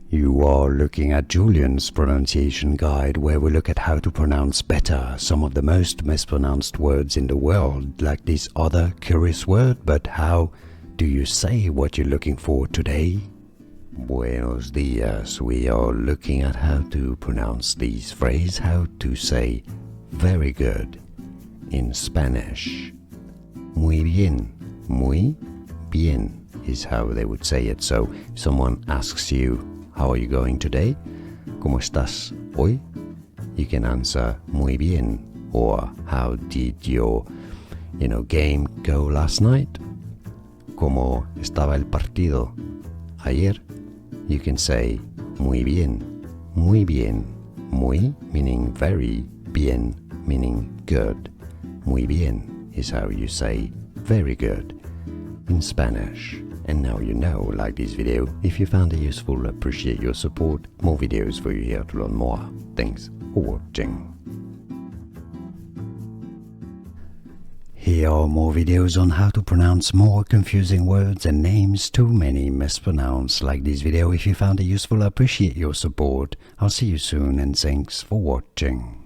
You are looking at Julian's pronunciation guide, where we look at how to pronounce better some of the most mispronounced words in the world, like this other curious word. But how do you say what you're looking for today? Buenos dias. We are looking at how to pronounce this phrase, how to say very good in Spanish. Muy bien. Muy bien is how they would say it. So if someone asks you, how are you going today? ¿Cómo estás hoy? You can answer muy bien. Or how did your game go last night? ¿Cómo estaba el partido ayer? You can say muy bien. Muy bien. Muy meaning very, bien meaning good. Muy bien is how you say very good in Spanish. And now you know, like this video. If you found it useful, appreciate your support. More videos for you here to learn more. Thanks for watching. Here are more videos on how to pronounce more confusing words and names too many mispronounced. Like this video. If you found it useful, appreciate your support. I'll see you soon and thanks for watching.